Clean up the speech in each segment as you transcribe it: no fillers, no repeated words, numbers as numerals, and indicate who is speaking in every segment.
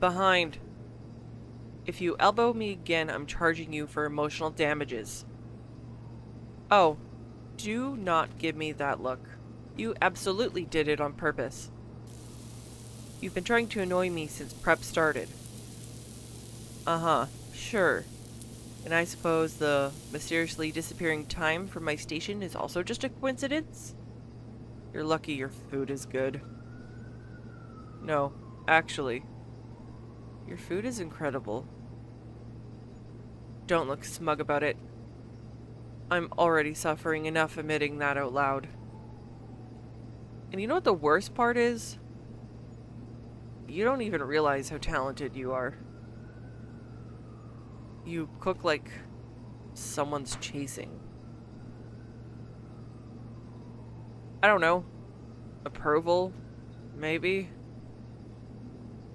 Speaker 1: behind. If you elbow me again, I'm charging you for emotional damages. Oh, do not give me that look. You absolutely did it on purpose. You've been trying to annoy me since prep started. Uh-huh, sure. And I suppose the mysteriously disappearing time from my station is also just a coincidence? You're lucky your food is good. No, actually, your food is incredible. Don't look smug about it. I'm already suffering enough admitting that out loud. And you know what the worst part is? You don't even realize how talented you are. You cook like someone's chasing. I don't know. Approval? Maybe?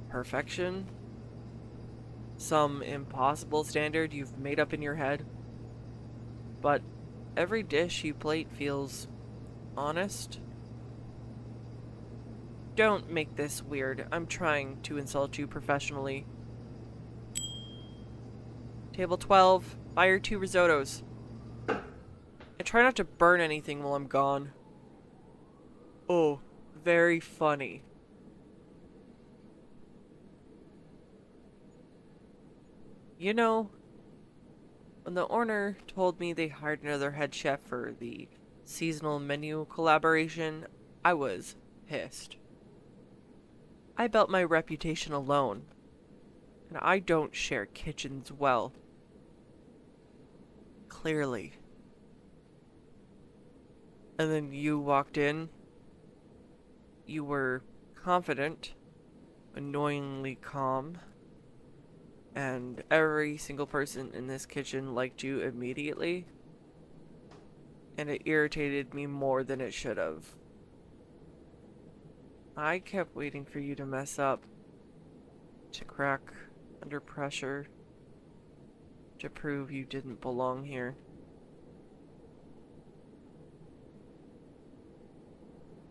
Speaker 1: Perfection? Some impossible standard you've made up in your head? But every dish you plate feels honest. Don't make this weird. I'm trying to insult you professionally. Table 12, fire 2 risottos. And try not to burn anything while I'm gone. Oh, very funny. You know, when the owner told me they hired another head chef for the seasonal menu collaboration, I was pissed. I built my reputation alone, and I don't share kitchens well. Clearly. And then you walked in. You were confident, annoyingly calm, and every single person in this kitchen liked you immediately, and it irritated me more than it should have. I kept waiting for you to mess up, to crack under pressure, to prove you didn't belong here.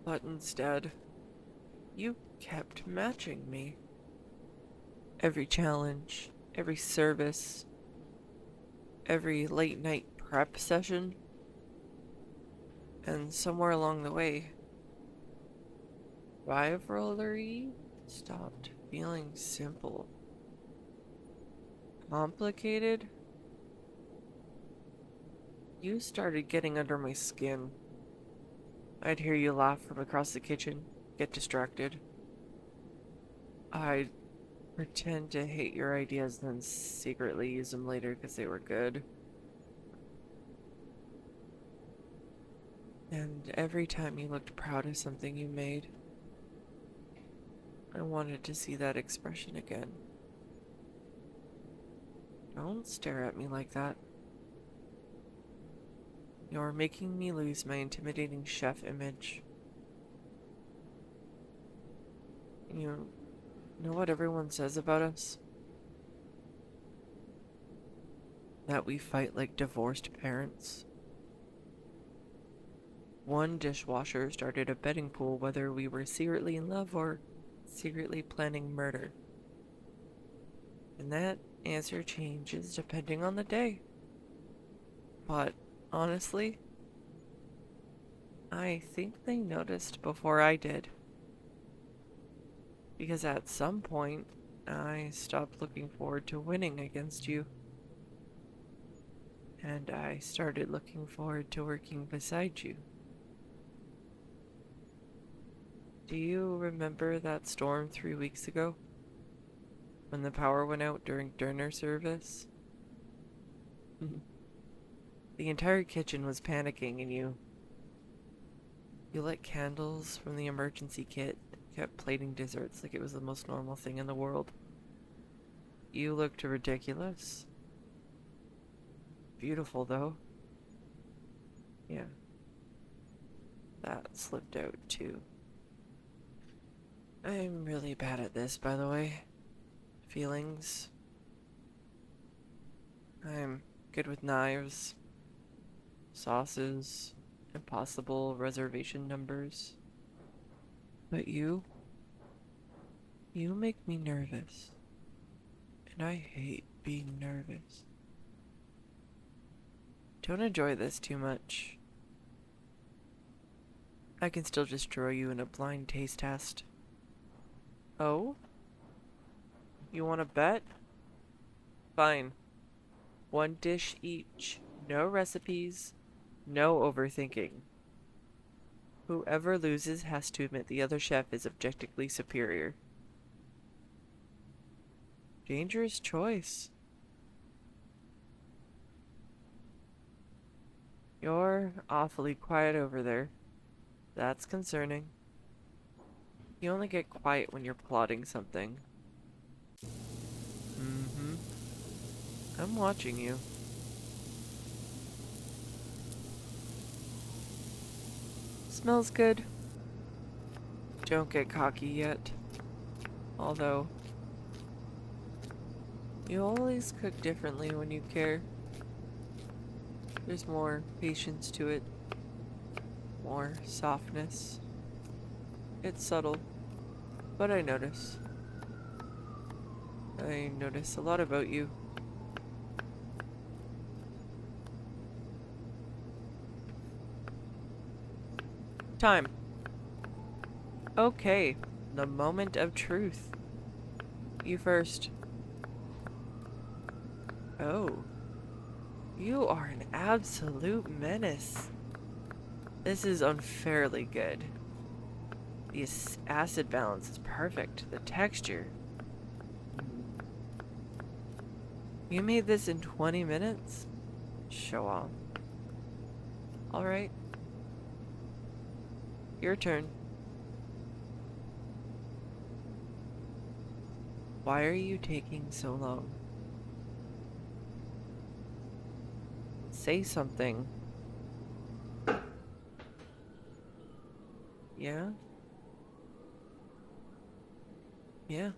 Speaker 1: But instead, you kept matching me. Every challenge, every service, every late night prep session, and somewhere along the way, rivalry stopped feeling simple. Complicated? You started getting under my skin. I'd hear you laugh from across the kitchen, get distracted. I'd pretend to hate your ideas, then secretly use them later because they were good. And every time you looked proud of something you made, I wanted to see that expression again. Don't stare at me like that. You're making me lose my intimidating chef image. You know what everyone says about us? That we fight like divorced parents. One dishwasher started a betting pool whether we were secretly in love or secretly planning murder. And that answer changes depending on the day. But honestly, I think they noticed before I did. Because at some point, I stopped looking forward to winning against you. And I started looking forward to working beside you. Do you remember that storm 3 weeks ago? When the power went out during dinner service? The entire kitchen was panicking and you lit candles from the emergency kit, kept plating desserts like it was the most normal thing in the world. You looked ridiculous. Beautiful though. Yeah. That slipped out too. I'm really bad at this, by the way. Feelings. I'm good with knives, sauces, impossible reservation numbers. But you make me nervous. And I hate being nervous. Don't enjoy this too much. I can still destroy you in a blind taste test. Oh? You want to bet? Fine. One dish each. No recipes. No overthinking. Whoever loses has to admit the other chef is objectively superior. Dangerous choice. You're awfully quiet over there. That's concerning. You only get quiet when you're plotting something. Mm-hmm. I'm watching you. Smells good. Don't get cocky yet. Although, you always cook differently when you care. There's more patience to it. More softness. It's subtle, but I notice. I notice a lot about you. Time. Okay, the moment of truth. You first. Oh, you are an absolute menace. This is unfairly good. The acid balance is perfect. The texture. You made this in 20 minutes? Show off. Alright. Your turn. Why are you taking so long? Say something. Yeah? Yeah.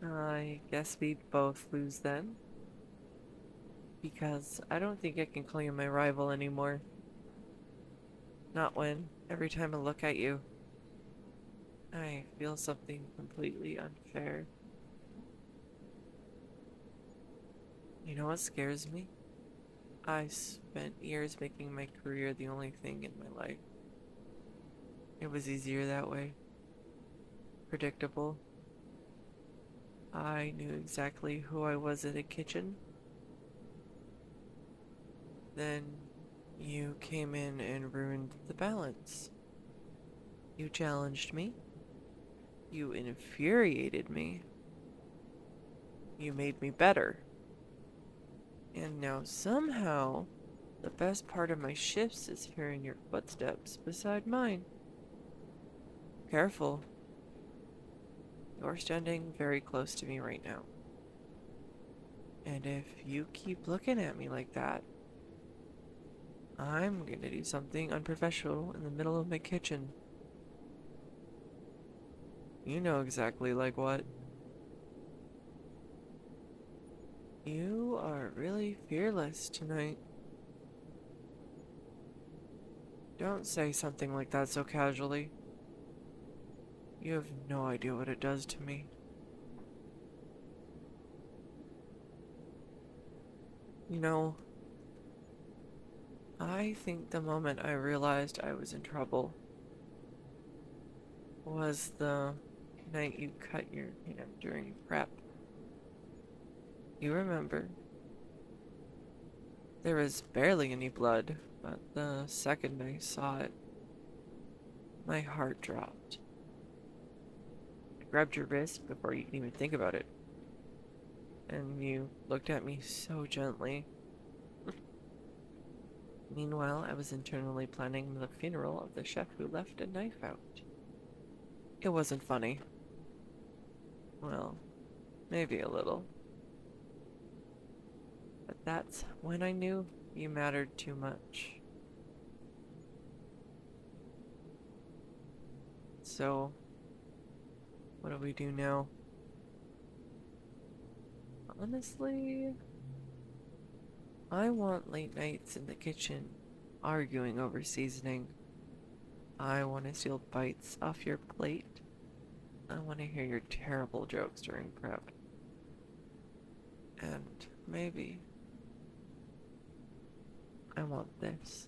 Speaker 1: I guess we'd both lose then. Because I don't think I can call you my rival anymore. Not when, every time I look at you, I feel something completely unfair. You know what scares me? I spent years making my career the only thing in my life. It was easier that way. Predictable. I knew exactly who I was in a kitchen. Then you came in and ruined the balance. You challenged me. You infuriated me. You made me better. And now somehow, the best part of my shifts is hearing your footsteps beside mine. Careful. You're standing very close to me right now. And if you keep looking at me like that, I'm gonna do something unprofessional in the middle of my kitchen. You know exactly like what. You are really fearless tonight. Don't say something like that so casually. You have no idea what it does to me. You know, I think the moment I realized I was in trouble was the night you cut your hand during prep. You remember? There was barely any blood, but the second I saw it, my heart dropped. I grabbed your wrist before you could even think about it, and you looked at me so gently. Meanwhile, I was internally planning the funeral of the chef who left a knife out. It wasn't funny. Well, maybe a little. But that's when I knew you mattered too much. So, what do we do now? Honestly, I want late nights in the kitchen, arguing over seasoning. I want to steal bites off your plate. I want to hear your terrible jokes during prep. And maybe I want this.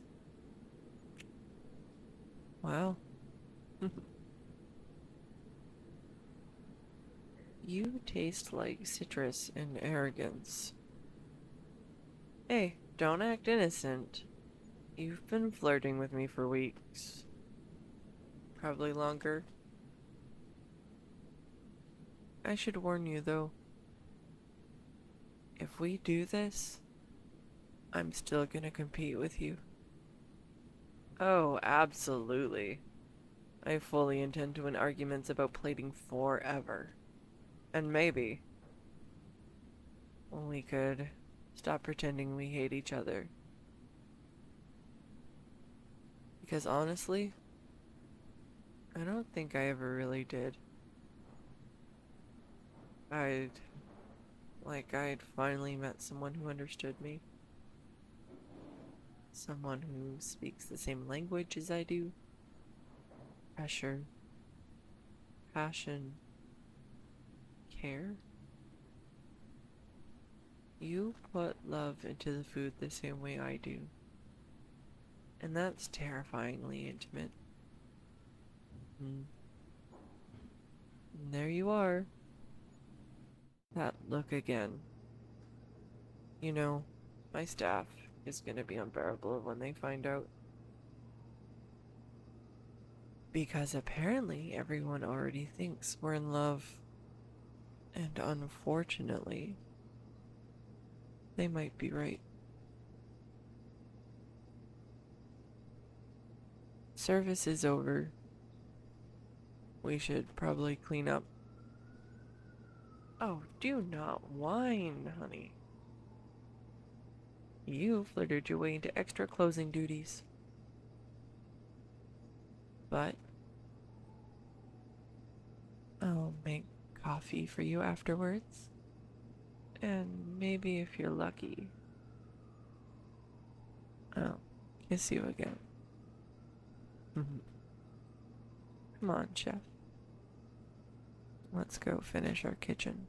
Speaker 1: Well, you taste like citrus and arrogance. Hey, don't act innocent. You've been flirting with me for weeks. Probably longer. I should warn you, though. If we do this, I'm still gonna compete with you. Oh, absolutely. I fully intend to win arguments about plating forever. And maybe we could stop pretending we hate each other. Because honestly, I don't think I ever really did. I'd I'd finally met someone who understood me. Someone who speaks the same language as I do. Pressure, passion, care. You put love into the food the same way I do. And that's terrifyingly intimate. And there you are. That look again. You know, my staff is gonna be unbearable when they find out. Because apparently everyone already thinks we're in love. And unfortunately, they might be right. Service is over. We should probably clean up. Oh, do not whine, honey. You flirted your way into extra closing duties. But I'll make coffee for you afterwards. And maybe if you're lucky, I'll kiss you again. Come on, chef. Let's go finish our kitchen.